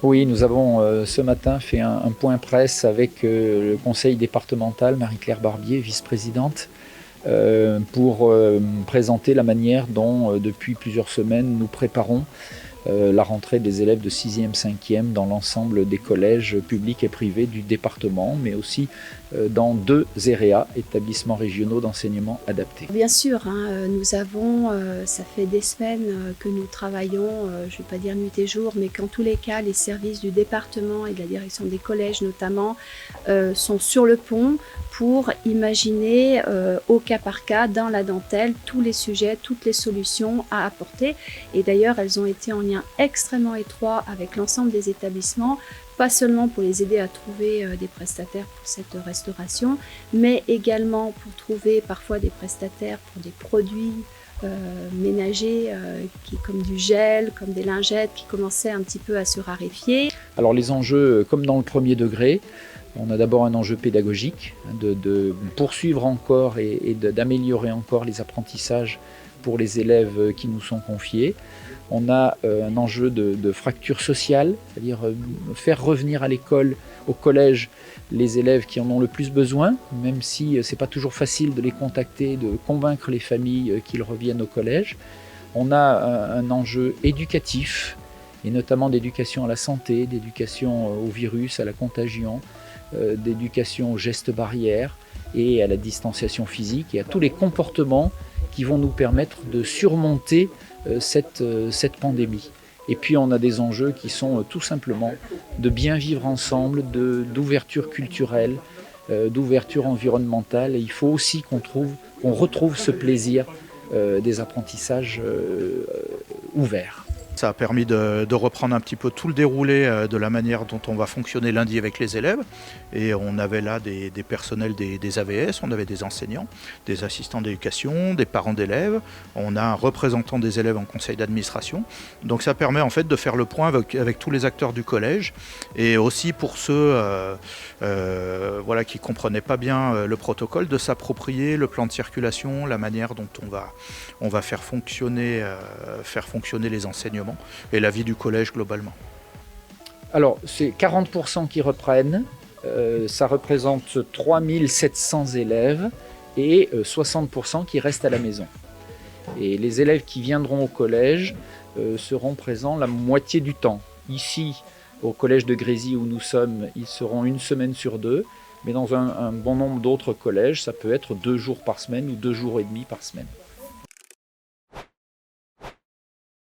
Oui, nous avons ce matin fait un point presse avec le conseil départemental, Marie-Claire Barbier, vice-présidente, pour présenter la manière dont, depuis plusieurs semaines, nous préparons la rentrée des élèves de 6e, 5e dans l'ensemble des collèges publics et privés du département, mais aussi dans 2 EREA, établissements régionaux d'enseignement adapté. Bien sûr, nous avons, ça fait des semaines que nous travaillons, je ne vais pas dire nuit et jour, mais qu'en tous les cas, les services du département et de la direction des collèges notamment sont sur le pont pour imaginer au cas par cas, dans la dentelle, tous les sujets, toutes les solutions à apporter. Et d'ailleurs, elles ont été en lien extrêmement étroit avec l'ensemble des établissements, pas seulement pour les aider à trouver des prestataires pour cette restauration, mais également pour trouver parfois des prestataires pour des produits ménagers comme du gel, comme des lingettes qui commençaient un petit peu à se raréfier. Alors les enjeux, comme dans le premier degré, on a d'abord un enjeu pédagogique, de poursuivre encore et d'améliorer encore les apprentissages pour les élèves qui nous sont confiés. On a un enjeu de fracture sociale, c'est-à-dire faire revenir à l'école, au collège, les élèves qui en ont le plus besoin, même si ce n'est pas toujours facile de les contacter, de convaincre les familles qu'ils reviennent au collège. On a un enjeu éducatif, et notamment d'éducation à la santé, d'éducation au virus, à la contagion, d'éducation aux gestes barrières et à la distanciation physique et à tous les comportements qui vont nous permettre de surmonter cette pandémie. Et puis on a des enjeux qui sont tout simplement de bien vivre ensemble, d'ouverture culturelle, d'ouverture environnementale. Et il faut aussi qu'on retrouve ce plaisir des apprentissages ouverts. Ça a permis de reprendre un petit peu tout le déroulé de la manière dont on va fonctionner lundi avec les élèves. Et on avait là des personnels des AVS, on avait des enseignants, des assistants d'éducation, des parents d'élèves. On a un représentant des élèves en conseil d'administration. Donc ça permet en fait de faire le point avec tous les acteurs du collège. Et aussi pour ceux voilà, qui ne comprenaient pas bien le protocole, de s'approprier le plan de circulation, la manière dont on va faire fonctionner les enseignements et la vie du collège globalement. Alors, c'est 40% qui reprennent, ça représente 3700 élèves et 60% qui restent à la maison. Et les élèves qui viendront au collège seront présents la moitié du temps. Ici, au collège de Grésy où nous sommes, ils seront 1 semaine sur 2, mais dans un bon nombre d'autres collèges, ça peut être 2 jours par semaine ou 2 jours et demi par semaine.